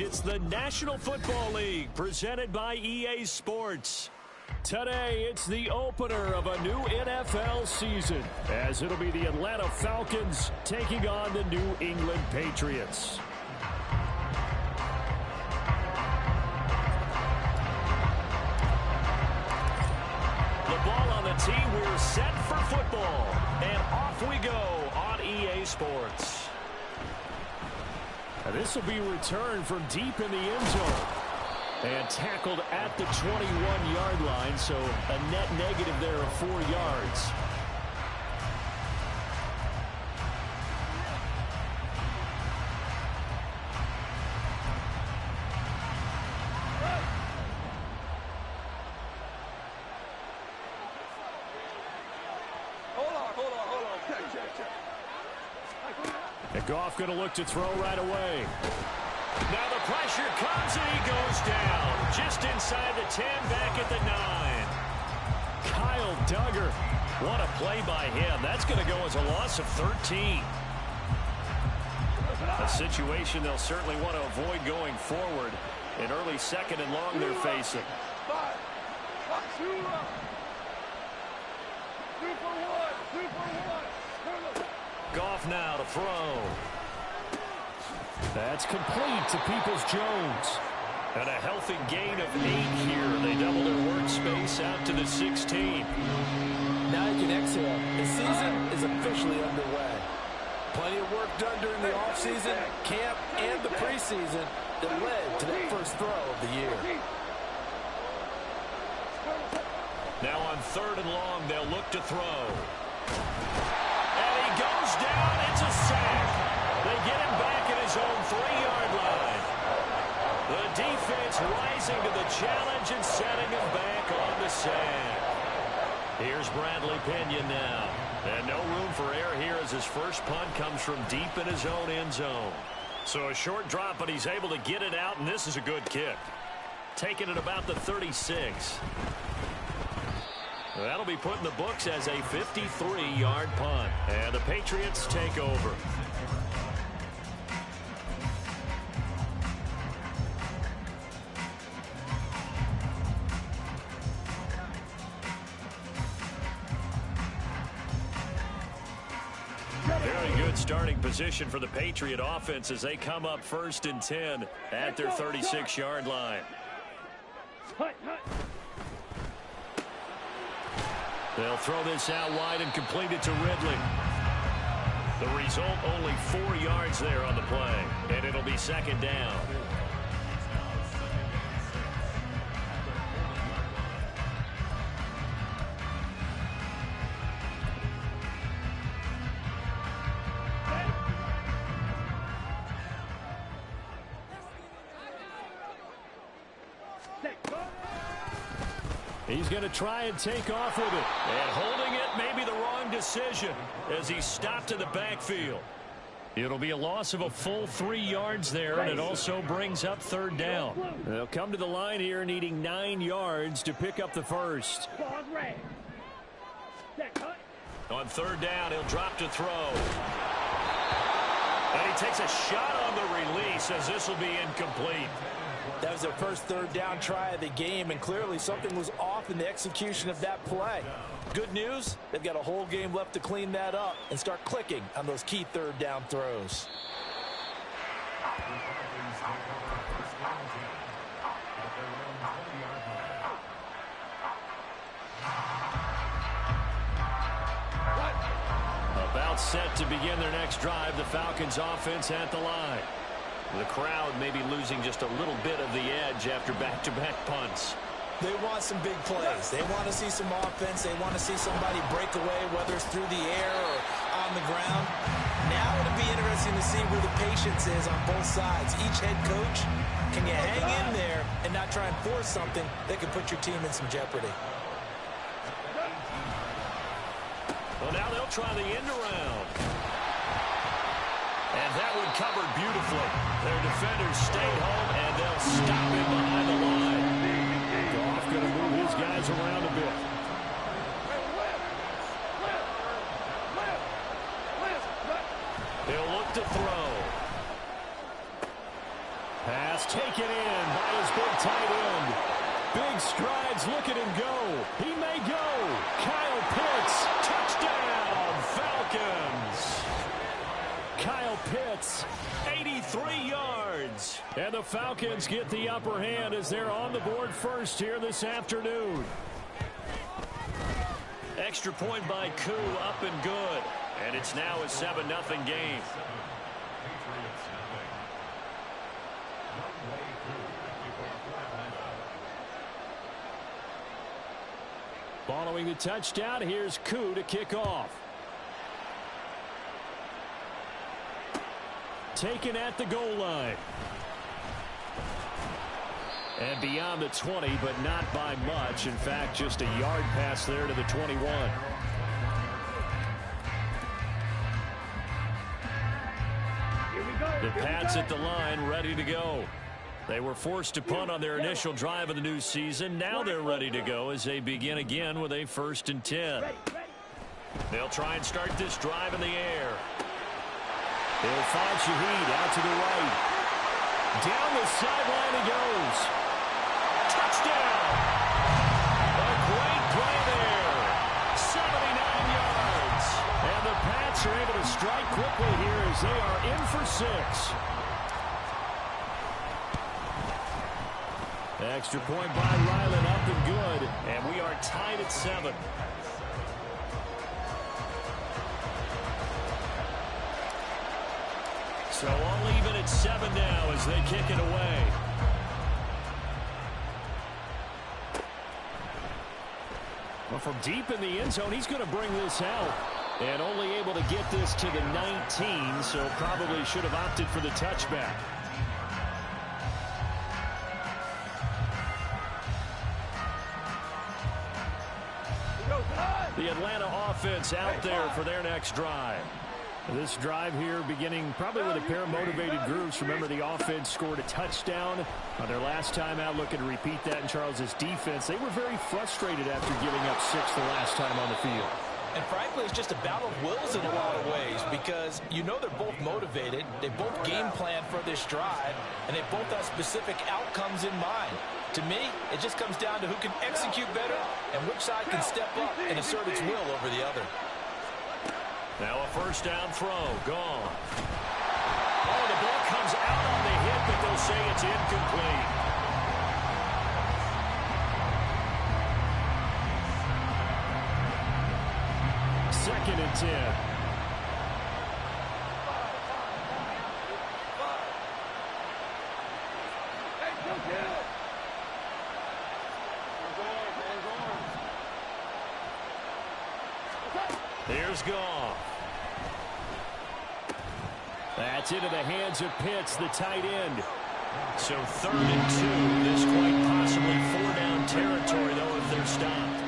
It's the National Football League presented by EA Sports. Today, it's the opener of a new NFL season, as it'll be the Atlanta Falcons taking on the New England Patriots. The ball on the tee, we're set for football, and off we go on EA Sports. This will be returned from deep in the end zone and tackled at the 21-yard line, so a net negative there of 4 yards. And Goff going to look to throw right away. Now the pressure comes and he goes down. Just inside the 10, back at the 9. Kyle Duggar. What a play by him. That's going to go as a loss of 13. A situation they'll certainly want to avoid going forward. An early second and long they're facing. Goff now to throw. That's complete to Peoples-Jones. And a healthy gain of 8 here. They double their workspace out to the 16. Now you can exhale. The season is officially underway. Plenty of work done during the offseason, camp, and the preseason that led to that first throw of the year. Now on 3rd and long, they'll look to throw. And he goes down. It's a sack. They get him back at his own 3-yard line. The defense rising to the challenge and setting him back on the sack. Here's Bradley Pinion now. And no room for error here as his first punt comes from deep in his own end zone. So a short drop, but he's able to get it out, and this is a good kick. Taking it about the 36. That'll be put in the books as a 53-yard punt. And the Patriots take over. Very good starting position for the Patriot offense as they come up 1st and 10 at their 36-yard line. They'll throw this out wide and complete it to Ridley. The result, only 4 yards there on the play, and it'll be 2nd down. He's going to try and take off with it. And holding it may be the wrong decision as he's stopped in the backfield. It'll be a loss of a full 3 yards there, and it also brings up 3rd down. They'll come to the line here needing 9 yards to pick up the first. On 3rd down, he'll drop to throw. And he takes a shot on the release as this will be incomplete. That was their first 3rd down try of the game, and clearly something was off in the execution of that play. Good news, they've got a whole game left to clean that up and start clicking on those key 3rd down throws. About set to begin their next drive, the Falcons offense at the line. The crowd may be losing just a little bit of the edge after back-to-back punts. They want some big plays. They want to see some offense. They want to see somebody break away, whether it's through the air or on the ground. Now it'll be interesting to see where the patience is on both sides. Each head coach Can you hang in there and not try and force something that could put your team in some jeopardy? Well, now they'll try the end around. And that one covered beautifully. Their defenders stayed home, and they'll stop him behind the line. Goff going to move his guys around a bit. He'll look to throw. Pass taken in by his big tight end. Big strides, look at him go. He may go. Kyle Pitts, touchdown, Falcons. Kyle Pitts, 83 yards. And the Falcons get the upper hand as they're on the board first here this afternoon. Extra point by Koo, up and good. And it's now a 7-0 game. Following the touchdown, here's Koo to kick off. Taken at the goal line. And beyond the 20, but not by much. In fact, just a yard pass there to the 21. The Pats at the line, ready to go. They were forced to punt on their initial drive of the new season. Now they're ready to go as they begin again with a 1st and 10. They'll try and start this drive in the air. They'll find Shaheed out to the right. Down the sideline he goes. Touchdown! A great play there. 79 yards. And the Pats are able to strike quickly here as they are in for 6. Extra point by Ryland, up and good. And we are tied at 7. So all even at 7 now as they kick it away. Well, from deep in the end zone, he's going to bring this out. And only able to get this to the 19, so probably should have opted for the touchback. The Atlanta offense out there for their next drive. This drive here beginning probably with a pair of motivated groups. Remember, the offense scored a touchdown on their last time out. Looking to repeat that in Charles's defense. They were very frustrated after giving up 6 the last time on the field. And frankly, it's just a battle of wills in a lot of ways because you know they're both motivated. They both game plan for this drive, and they both have specific outcomes in mind. To me, it just comes down to who can execute better and which side can step up and assert its will over the other. Now a 1st down throw, gone. Oh, the ball comes out on the hit, but they'll say it's incomplete. Second and 10. Here's Goff. That's into the hands of Pitts, the tight end. So 3rd and 2. This quite possibly 4-down territory, though, if they're stopped.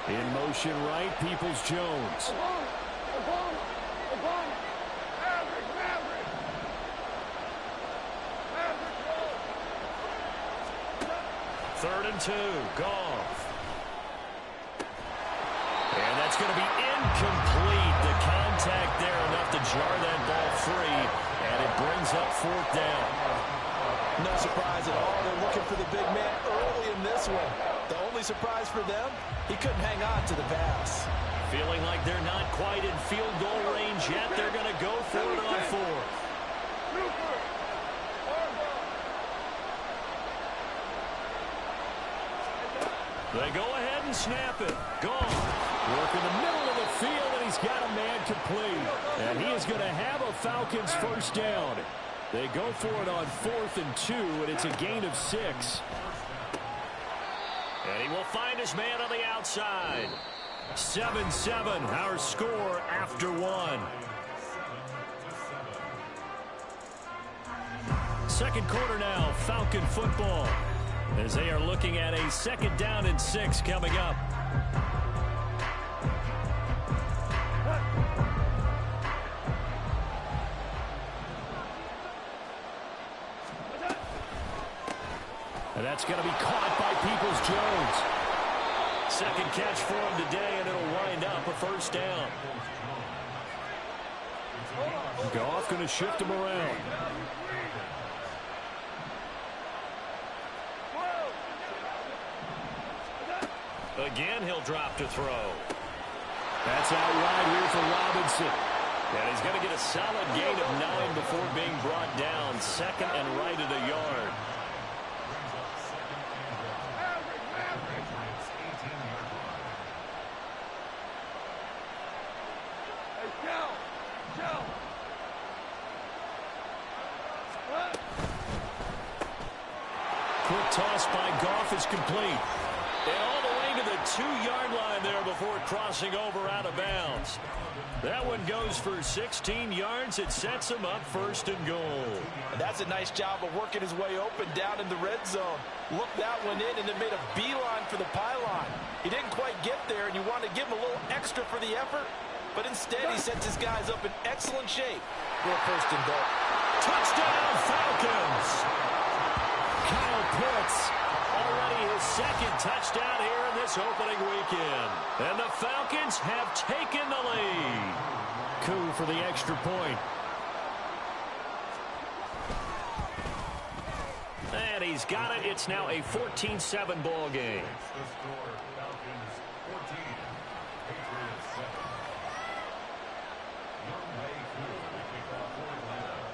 In motion right, Peoples-Jones. 3rd and 2, Goff. And that's going to be incomplete. The contact there enough to jar that ball free, and it brings up 4th down. No surprise at all. They're looking for the big man early in this one. The only surprise for them, he couldn't hang on to the pass. Feeling like they're not quite in field goal range yet. They're going to go for it on 4th. They go ahead and snap it. Gone. Work in the middle of the field, and he's got a man complete. And he is going to have a Falcons 1st down. They go for it on 4th and 2, and it's a gain of 6. And he will find his man on the outside. 7-7, our score after one. Second quarter now, Falcon football, as they are looking at a 2nd down and 6 coming up. And that's going to be caught by Peoples-Jones. Second catch for him today, and it'll wind up a 1st down. Goff going to shift him around. Again, he'll drop to throw. That's out wide here for Robinson. And he's going to get a solid gain of 9 before being brought down. 2nd and right at a yard. Quick toss by Goff is complete. And all the way to the 2-yard line there before crossing over out of bounds. That one goes for 16 yards. It sets him up 1st and goal. And that's a nice job of working his way open down in the red zone. Looked that one in and then made a beeline for the pylon. He didn't quite get there, and you want to give him a little extra for the effort. But instead, he sets his guys up in excellent shape for a 1st and goal. Touchdown, Falcons! Kyle Pitts, already his 2nd touchdown here in this opening weekend. And the Falcons have taken the lead. Coup for the extra point. And he's got it. It's now a 14-7 ball game.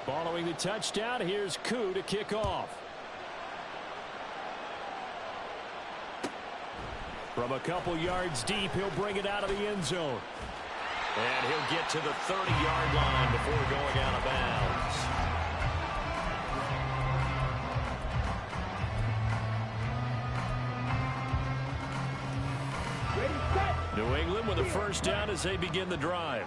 Following the touchdown, here's Coup to kick off. From a couple yards deep, he'll bring it out of the end zone. And he'll get to the 30-yard line before going out of bounds. New England with a 1st down as they begin the drive.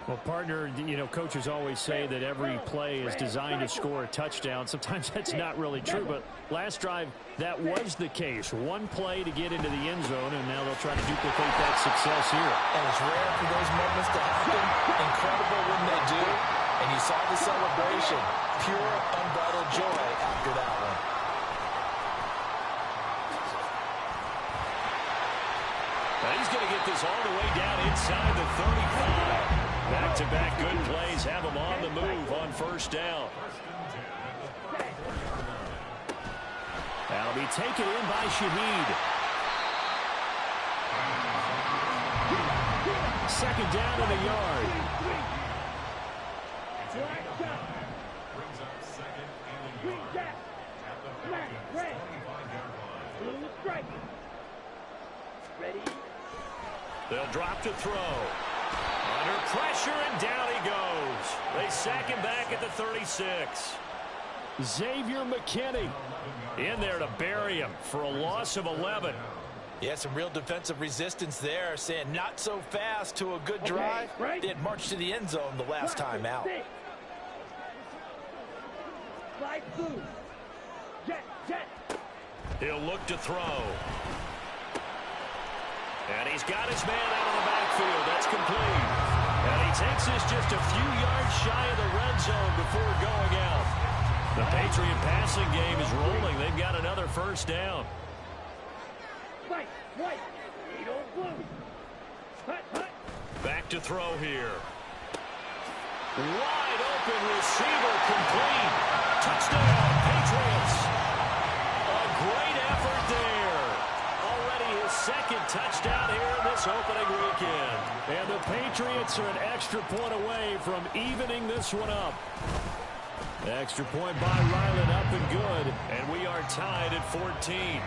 Well, partner, you know, coaches always say that every play is designed to score a touchdown. Sometimes that's not really true, but last drive, that was the case. One play to get into the end zone, and now they'll try to duplicate that success here. And it's rare for those moments to happen. Incredible when they do. And you saw the celebration. Pure, unbridled joy after that one. Now he's going to get this all the way down inside the 35. Back-to-back good plays have him on the move on 1st down. That'll be taken in by Shaheed. 2nd down and a yard. They'll drop to throw. Under pressure, and down he goes. They sack him back at the 36. Xavier McKinney in there to bury him for a loss of 11. Yeah, some real defensive resistance there, saying not so fast to a good drive. They had marched to the end zone the last time out. He'll look to throw. And he's got his man out of the backfield. That's complete. And he takes this just a few yards shy of the red zone before going out. The Patriot passing game is rolling. They've got another 1st down. Back to throw here. Wide open receiver, complete. Touchdown, Patriots. A great effort there. Already his 2nd touchdown here in this opening weekend. And the Patriots are an extra point away from evening this one up. Extra point by Ryland, up and good. And we are tied at 14.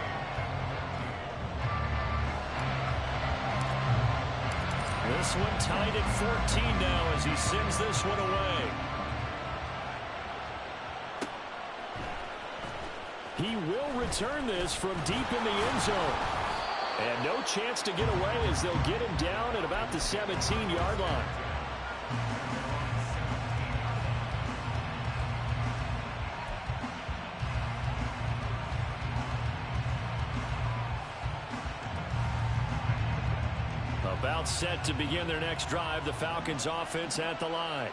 This one tied at 14 now as he sends this one away. He will return this from deep in the end zone. And And no chance to get away as they'll get him down at about the 17-yard line. About set to begin their next drive, the Falcons offense at the line.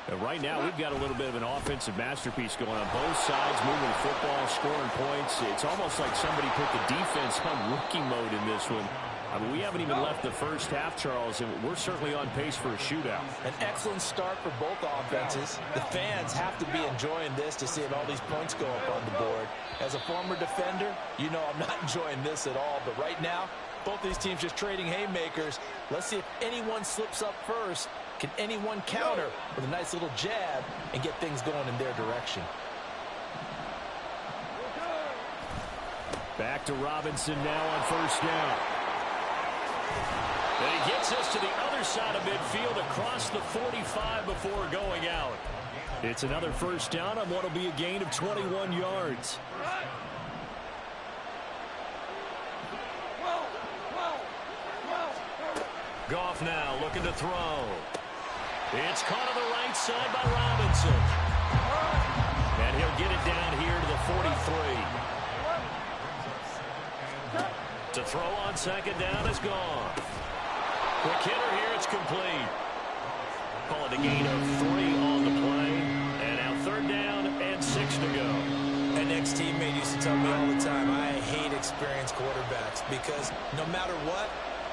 And right now, we've got a little bit of an offensive masterpiece going on both sides, moving the football, scoring points. It's almost like somebody put the defense on rookie mode in this one. I mean, we haven't even left the first half, Charles, and we're certainly on pace for a shootout. An excellent start for both offenses. The fans have to be enjoying this to see all these points go up on the board. As a former defender, you know I'm not enjoying this at all, but right now, both these teams just trading haymakers. Let's see if anyone slips up first. Can anyone counter with a nice little jab and get things going in their direction? Back to Robinson now on first down. And he gets us to the other side of midfield across the 45 before going out. It's another first down on what will be a gain of 21 yards. Goff now looking to throw. It's caught on the right side by Robinson. And he'll get it down here to the 43. To throw on second down is gone. Quick hitter here, it's complete. Call it a gain of 3 on the play. And now third down and 6 to go. An ex-teammate used to tell me all the time, I hate experienced quarterbacks because no matter what,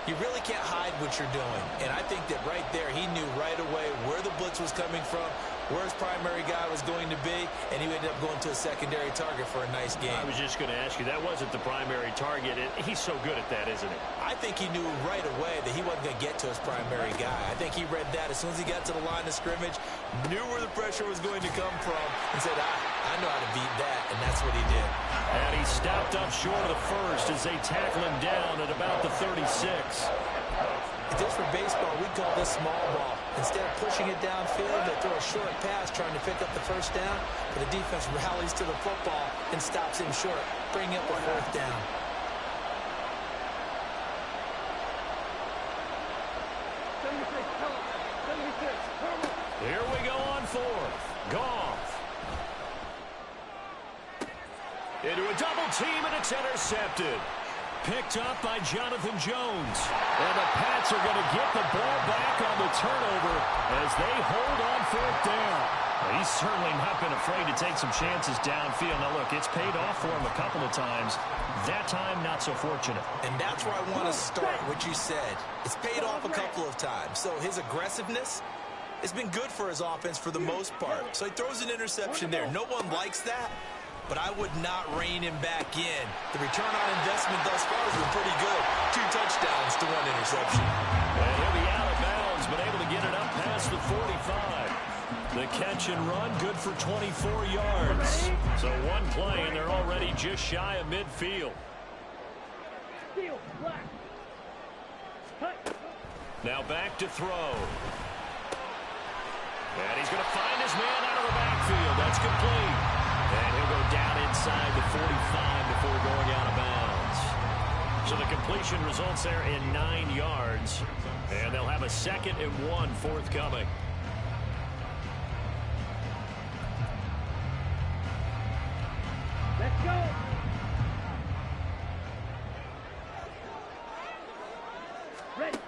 you really can't hide what you're doing. And I think that right there, he knew right away where the blitz was coming from, where his primary guy was going to be, and he ended up going to a secondary target for a nice game. I was just going to ask you, that wasn't the primary target. He's so good at that, isn't he? I think he knew right away that he wasn't going to get to his primary guy. I think he read that as soon as he got to the line of scrimmage, knew where the pressure was going to come from, and said, I know how to beat that, and that's what he did. And he stopped up short of the first as they tackle him down at about the 36. If this were baseball, we'd call this small ball. Instead of pushing it downfield, they throw a short pass trying to pick up the first down, but the defense rallies to the football and stops him short, bringing up a fourth down. Here we go on fourth. Goff. Into a double team, and it's intercepted. Picked up by Jonathan Jones. And the Pats are going to get the ball back on the turnover as they hold on fourth down. Well, he's certainly not been afraid to take some chances downfield. Now, look, it's paid off for him a couple of times. That time, not so fortunate. And that's where I want to start, what you said. It's paid off a couple of times. So his aggressiveness has been good for his offense for the most part. So he throws an interception there. No one likes that, but I would not rein him back in. The return on investment thus far has been pretty good. 2 touchdowns to 1 interception. And he'll be out of bounds, but able to get it up past the 45. The catch and run, good for 24 yards. So one play, and they're already just shy of midfield. Now back to throw. And he's going to find his man out of the backfield. That's complete. And he'll go down inside the 45 before going out of bounds. So the completion results there in 9 yards. And they'll have a 2nd and 1 forthcoming. Let's go. Ready.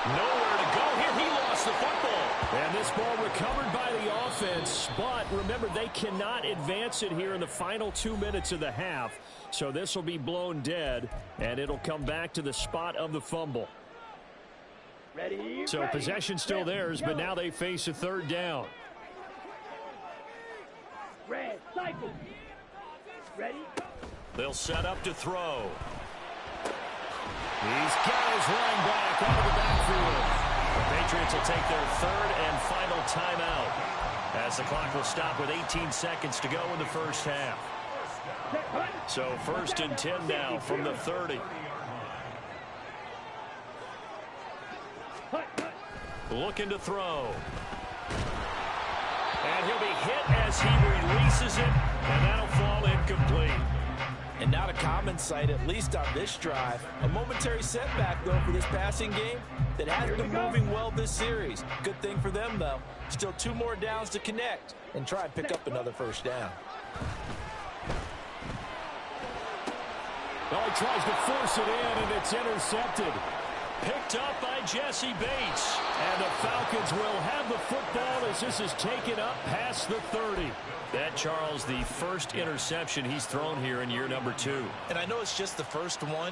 Nowhere to go here. He lost the football. And this ball recovered by the offense. But remember, they cannot advance it here in the final 2 minutes of the half. So this will be blown dead, and it'll come back to the spot of the fumble. Ready. So possession still theirs, but now they face a third down. Red cycle. Ready. They'll set up to throw. He's got his running back out of the backfield. The Patriots will take their 3rd and final timeout as the clock will stop with 18 seconds to go in the first half. So 1st and 10 now from the 30. Looking to throw. And he'll be hit as he releases it, and that'll fall incomplete. And not a common sight, at least on this drive. A momentary setback, though, for this passing game that has been moving well this series. Good thing for them, though. Still 2 more downs to connect and try and pick up another first down. Well, he tries to force it in, and it's intercepted. Picked up by Jesse Bates. And the Falcons will have the football as this is taken up past the 30. That, Charles, the first interception he's thrown here in year number 2. And I know it's just the first one,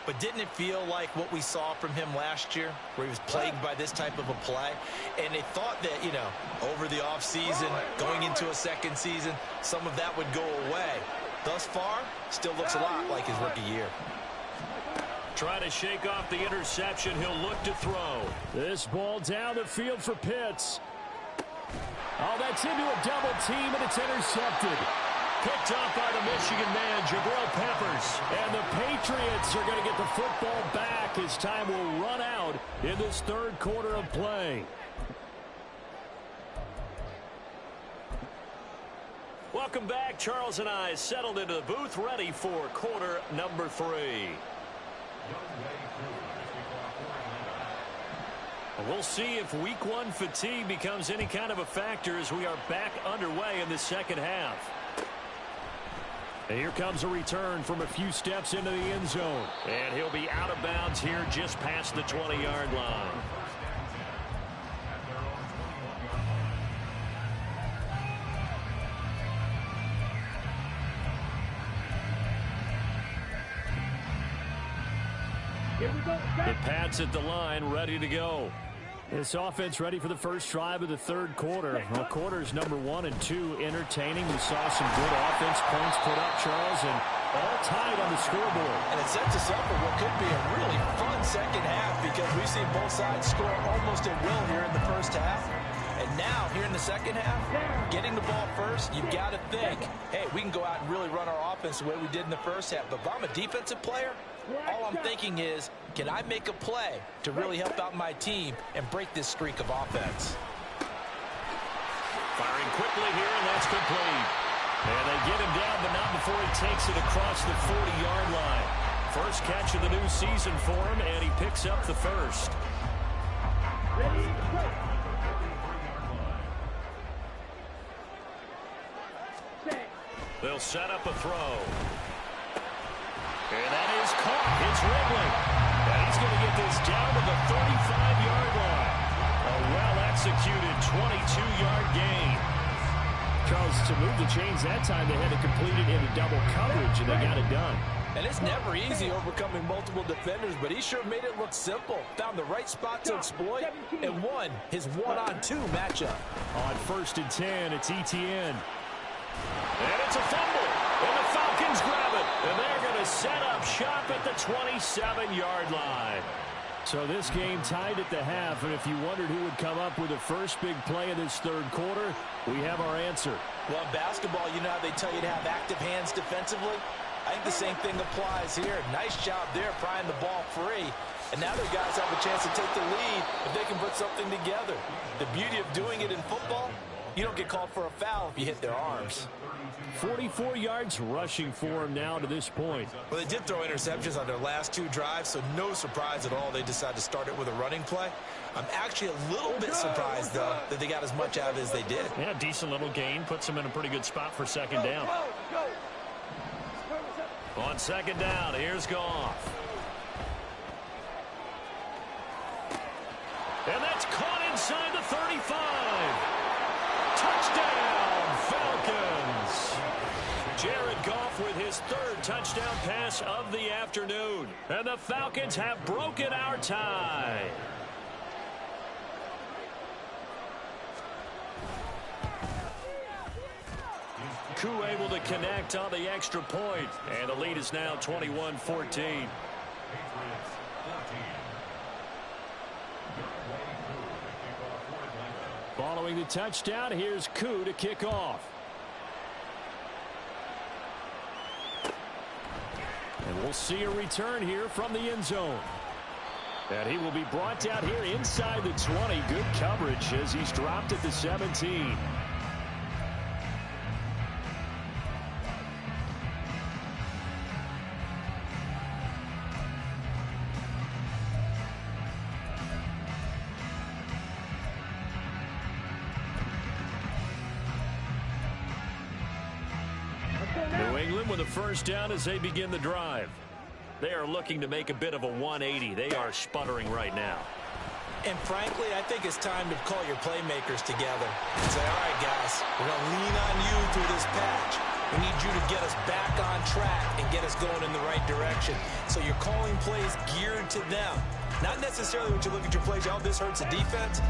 but didn't it feel like what we saw from him last year, where he was plagued by this type of a play? And they thought that, you know, over the offseason, going into a second season, some of that would go away. Thus far, still looks a lot like his rookie year. Trying to shake off the interception. He'll look to throw. This ball down the field for Pitts. Oh, that's into a double team, and it's intercepted. Picked up by the Michigan man, Jabril Peppers. And the Patriots are going to get the football back as time will run out in this third quarter of play. Welcome back. Charles and I settled into the booth, ready for quarter number 3. We'll see if week 1 fatigue becomes any kind of a factor as we are back underway in the second half. And here comes a return from a few steps into the end zone. And he'll be out of bounds here just past the 20-yard line. The Pats at the line, ready to go. This offense ready for the first drive of the third quarter. Well, quarters number 1 and 2 entertaining. We saw some good offense points put up, Charles, and all tied on the scoreboard. And it sets us up for what could be a really fun second half because we've seen both sides score almost at will here in the first half. And now, here in the second half, getting the ball first, you've got to think, hey, we can go out and really run our offense the way we did in the first half. But if I'm a defensive player, all I'm thinking is, can I make a play to really help out my team and break this streak of offense? Firing quickly here, and that's complete. And they get him down, but not before he takes it across the 40-yard line. First catch of the new season for him, and he picks up the first. They'll set up a throw. And that is caught. It's Ridley. And he's going to get this down to the 35-yard line. A well-executed 22-yard gain. Charles, to move the chains that time, they had to complete it into double coverage, and they got it done. And it's never easy overcoming multiple defenders, but he sure made it look simple. Found the right spot to exploit and won his 1-on-2 matchup. On 1st and 10, it's ETN. And it's a fumble. And the Falcons grab it. And they're going to set up shop at the 27-yard line. So this game tied at the half, and if you wondered who would come up with the first big play of this third quarter, we have our answer. Well, in basketball, you know how they tell you to have active hands defensively? I think the same thing applies here. Nice job there prying the ball free. And now their guys have a chance to take the lead if they can put something together. The beauty of doing it in football, you don't get called for a foul if you hit their arms. 44 yards rushing for him now to this point. Well, they did throw interceptions on their last 2 drives, so no surprise at all they decided to start it with a running play. I'm actually a little bit surprised, though, that they got as much out of it as they did. Yeah, decent little gain. Puts them in a pretty good spot for second down. On second down, here's Goff. And that's caught inside the 35. Touchdown, Falcons. Jared Goff with his 3rd touchdown pass of the afternoon. And the Falcons have broken our tie. Koo able to connect on the extra point. And the lead is now 21-14. Following the touchdown, here's Koo to kick off. And we'll see a return here from the end zone. And he will be brought down here inside the 20. Good coverage as he's dropped at the 17. with a first down as they begin the drive. They are looking to make a bit of a 180. They are sputtering right now. And frankly, I think it's time to call your playmakers together and say, all right, guys, we're going to lean on you through this patch. We need you to get us back on track and get us going in the right direction. So you're calling plays geared to them. Not necessarily when you look at your plays, oh, this hurts the defense.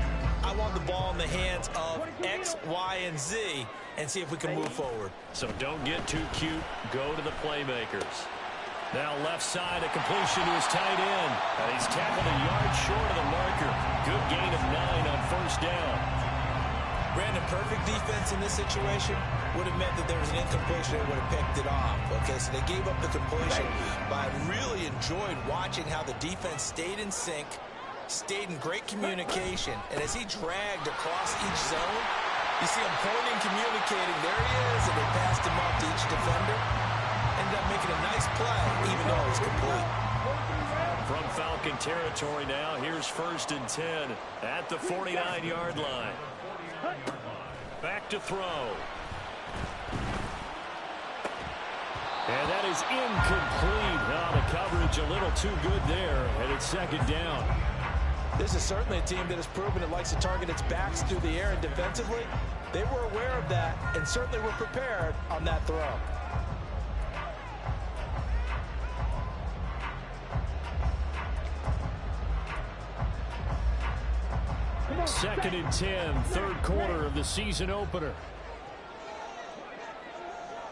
I want the ball in the hands of X, Y, and Z and see if we can move forward. So don't get too cute. Go to the playmakers. Now left side, a completion to his tight end. And he's tackled a yard short of the marker. Good gain of 9 on first down. Brandon, perfect defense in this situation would have meant that there was an incompletion and would have picked it off. Okay, so they gave up the completion, but I really enjoyed watching how the defense stayed in sync, stayed in great communication, and as he dragged across each zone, you see him pointing, communicating, there he is, and they passed him off to each defender. Ended up making a nice play, even though it was complete. From Falcon territory now, here's 1st and 10 at the 49-yard line. Back to throw. And that is incomplete. Oh, the coverage a little too good there, and it's 2nd down. This is certainly a team that has proven it likes to target its backs through the air, and defensively, they were aware of that and certainly were prepared on that throw. 2nd and 10, 3rd quarter of the season opener.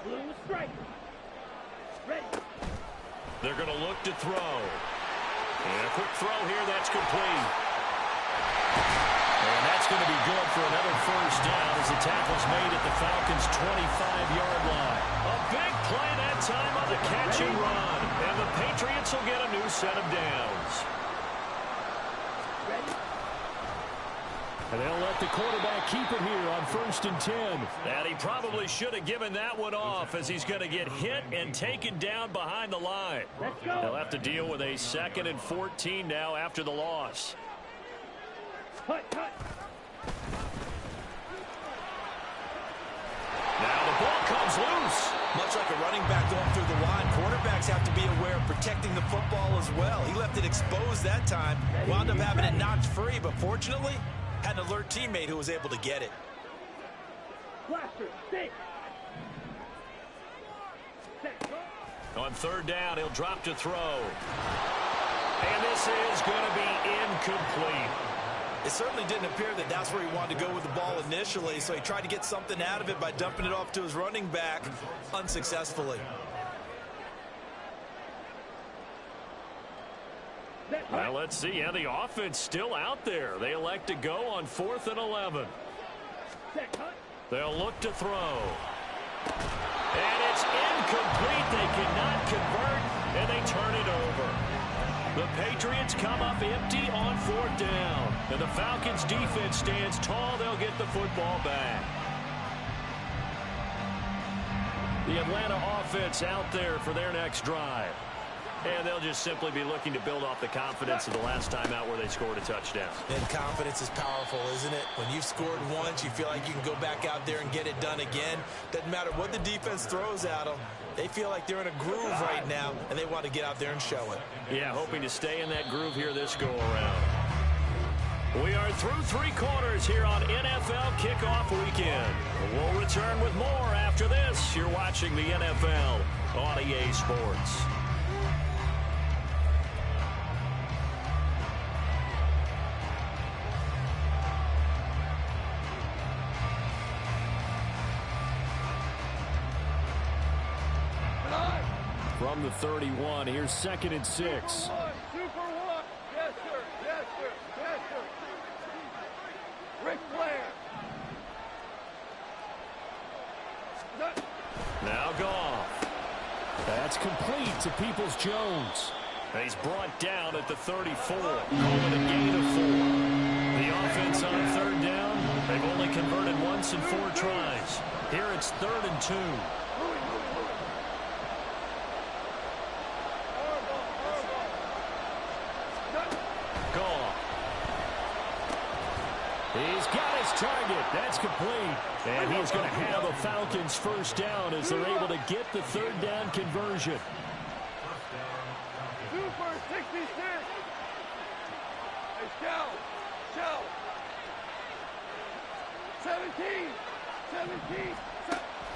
Blue strike. Ready. They're going to look to throw. And a quick throw here, that's complete. And that's going to be good for another first down as the tackle's made at the Falcons' 25-yard line. A big play that time on the catch and run. And the Patriots will get a new set of downs. Ready. And they'll let the quarterback keep it here on 1st and 10. And he probably should have given that one off as he's going to get hit and taken down behind the line. Let's go. They'll have to deal with a 2nd and 14 now after the loss. Cut. Now the ball comes loose. Much like a running back going through the line, quarterbacks have to be aware of protecting the football as well. He left it exposed that time, wound up having it knocked free, but fortunately, had an alert teammate who was able to get it. Blaster. Stay. On 3rd down, he'll drop to throw. And this is going to be incomplete. It certainly didn't appear that that's where he wanted to go with the ball initially, so he tried to get something out of it by dumping it off to his running back unsuccessfully. Well, let's see. Yeah, the offense still out there. They elect to go on 4th and 11. They'll look to throw. And it's incomplete. They cannot convert, and they turn it over. The Patriots come up empty on 4th down. And the Falcons' defense stands tall. They'll get the football back. The Atlanta offense out there for their next drive. And they'll just simply be looking to build off the confidence of the last time out where they scored a touchdown. And confidence is powerful, isn't it? When you've scored once, you feel like you can go back out there and get it done again. Doesn't matter what the defense throws at them. They feel like they're in a groove right now, and they want to get out there and show it. Yeah, hoping to stay in that groove here this go-around. We are through 3 quarters here on NFL Kickoff Weekend. We'll return with more after this. You're watching the NFL on EA Sports. From the 31, here's 2nd and 6. Super one. Yes, sir. Yes, sir. Yes, sir. Ric Flair. Now Goff. That's complete to Peoples-Jones. And he's brought down at the 34. Call it a gain of 4. The offense on 3rd down, they've only converted once in 4 tries. Here it's 3rd and 2. He's got his his target. That's complete. And he's going to have a Falcons first down as they're able to get the third down conversion. Super 66. Hey, Shell. 17.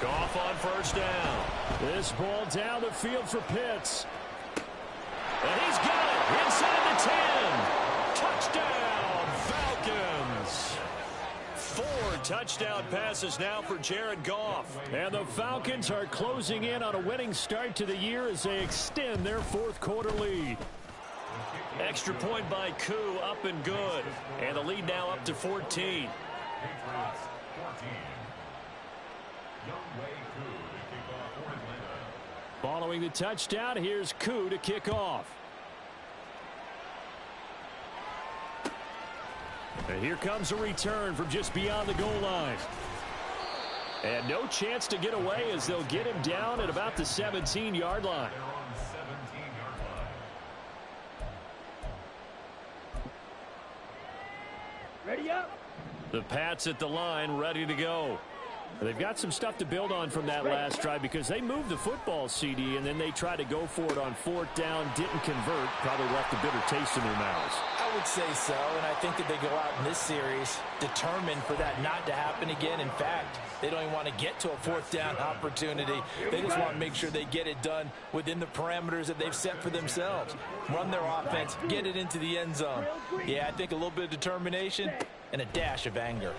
Goff on first down. This ball down the field for Pitts. And he's got it inside the 10. Touchdown, Falcons. 4 touchdown passes now for Jared Goff. And the Falcons are closing in on a winning start to the year as they extend their fourth quarter lead. Extra point by Koo, up and good. And the lead now up to 14. Following the touchdown, here's Koo to kick off. And here comes a return from just beyond the goal line. And no chance to get away as they'll get him down at about the 17-yard line. Ready up. The Pats at the line, ready to go. They've got some stuff to build on from that last drive because they moved the football, CD, and then they tried to go for it on fourth down, didn't convert, probably left a bitter taste in their mouths. I would say so, and I think that they go out in this series determined for that not to happen again. In fact, they don't even want to get to a fourth down opportunity. They just want to make sure they get it done within the parameters that they've set for themselves. Run their offense, get it into the end zone. Yeah, I think a little bit of determination and a dash of anger.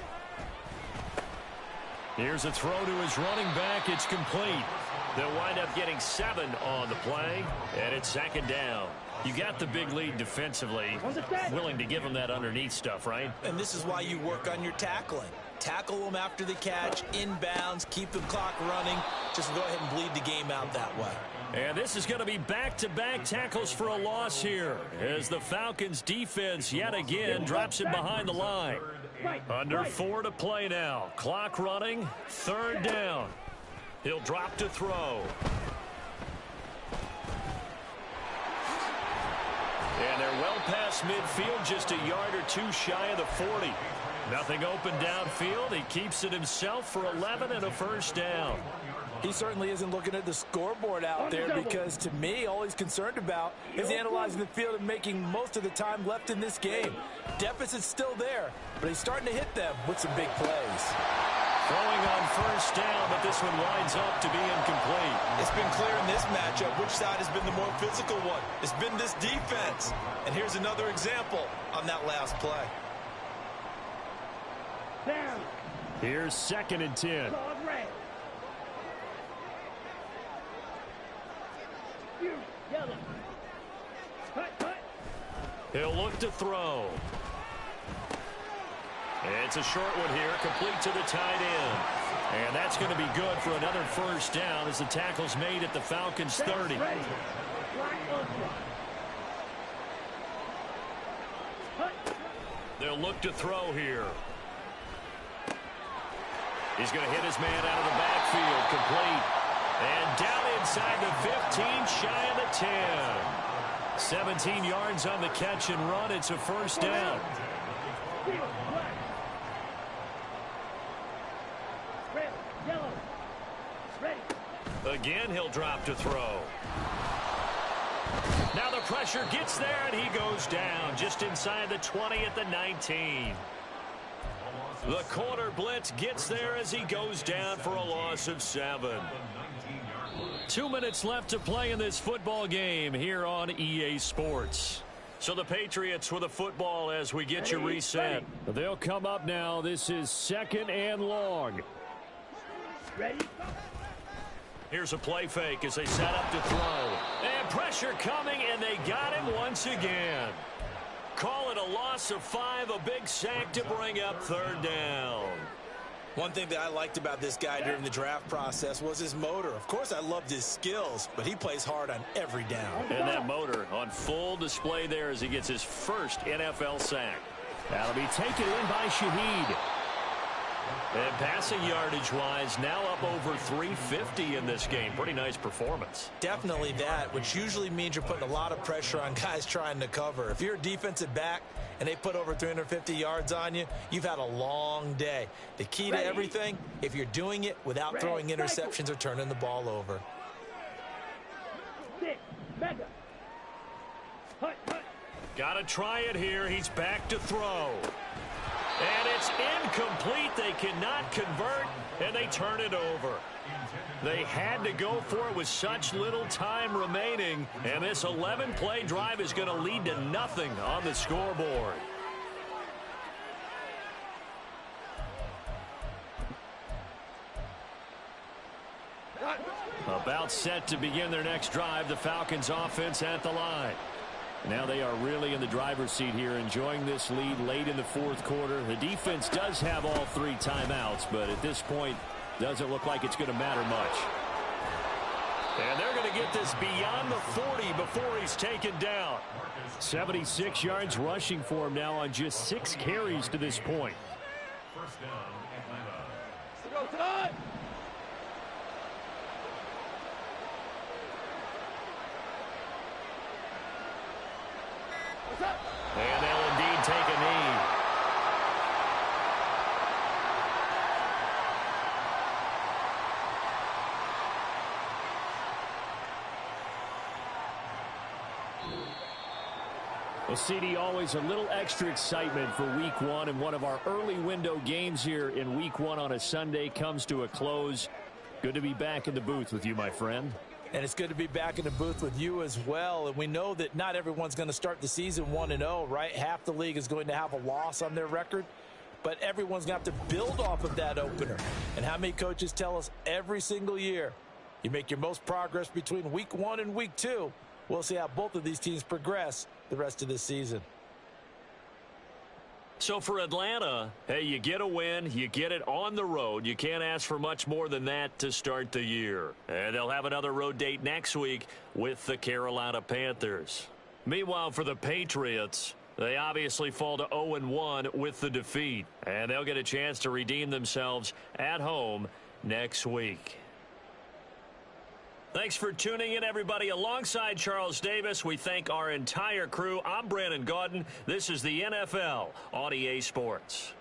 Here's a throw to his running back. It's complete. They'll wind up getting 7 on the play, and it's second down. You got the big lead defensively. Willing to give them that underneath stuff, right? And this is why you work on your tackling. Tackle them after the catch, inbounds, keep the clock running. Just go ahead and bleed the game out that way. And this is going to be back-to-back tackles for a loss here as the Falcons defense yet again drops him behind the line. Under 4 to play now. Clock running. Third down. He'll drop to throw. And they're well past midfield, just a yard or 2 shy of the 40. Nothing open downfield. He keeps it himself for 11 and a first down. He certainly isn't looking at the scoreboard out there because, to me, all he's concerned about is analyzing the field and making most of the time left in this game. Deficit's still there, but he's starting to hit them with some big plays. Throwing on first down, but this one winds up to be incomplete. It's been clear in this matchup which side has been the more physical one. It's been this defense. And here's another example on that last play. Down. Here's 2nd and 10. Dog red. You. Yellow. Cut. He'll look to throw. It's a short one here, complete to the tight end. And that's going to be good for another first down as the tackle's made at the Falcons' 30. Ready. Black ultra. Cut. They'll look to throw here. He's going to hit his man out of the backfield, complete. And down inside the 15, shy of the 10. 17 yards on the catch and run. It's a first down. Red. Yellow. Ready. Again, he'll drop to throw. Now the pressure gets there, and he goes down just inside the 20 at the 19. The corner blitz gets there as he goes down for a loss of 7. 2 minutes left to play in this football game here on EA Sports. So the Patriots with a football as we get you reset. They'll come up now. This is 2nd and long. Ready. Here's a play fake as they set up to throw. And pressure coming, and they got him once again. Call it a loss of 5, a big sack to bring up third down. One thing that I liked about this guy during the draft process was his motor. Of course, I loved his skills, but he plays hard on every down. And that motor on full display there as he gets his first NFL sack. That'll be taken in by Shaheed. And passing yardage-wise, now up over 350 in this game. Pretty nice performance. Definitely that, which usually means you're putting a lot of pressure on guys trying to cover. If you're a defensive back and they put over 350 yards on you, you've had a long day. The key to everything, if you're doing it without throwing interceptions or turning the ball over. Got to try it here. He's back to throw. And it's incomplete. They cannot convert, and they turn it over. They had to go for it with such little time remaining, and this 11-play drive is going to lead to nothing on the scoreboard. About set to begin their next drive, the Falcons offense at the line. Now they are really in the driver's seat here, enjoying this lead late in the fourth quarter. The defense does have all 3 timeouts, but at this point, doesn't look like it's going to matter much. And they're going to get this beyond the 40 before he's taken down. 76 yards rushing for him now on just 6 carries to this point. First down, Atlanta. And they'll indeed take a knee. Well, CD, always a little extra excitement for Week 1, and one of our early window games here in Week 1 on a Sunday comes to a close. Good to be back in the booth with you, my friend. And it's good to be back in the booth with you as well. And we know that not everyone's going to start the season 1-0, right? Half the league is going to have a loss on their record. But everyone's going to have to build off of that opener. And how many coaches tell us every single year, you make your most progress between Week 1 and Week 2. We'll see how both of these teams progress the rest of this season. So for Atlanta, hey, you get a win, you get it on the road. You can't ask for much more than that to start the year. And they'll have another road date next week with the Carolina Panthers. Meanwhile, for the Patriots, they obviously fall to 0-1 with the defeat. And they'll get a chance to redeem themselves at home next week. Thanks for tuning in, everybody. Alongside Charles Davis, we thank our entire crew. I'm Brandon Gaudin. This is the NFL on EA Sports.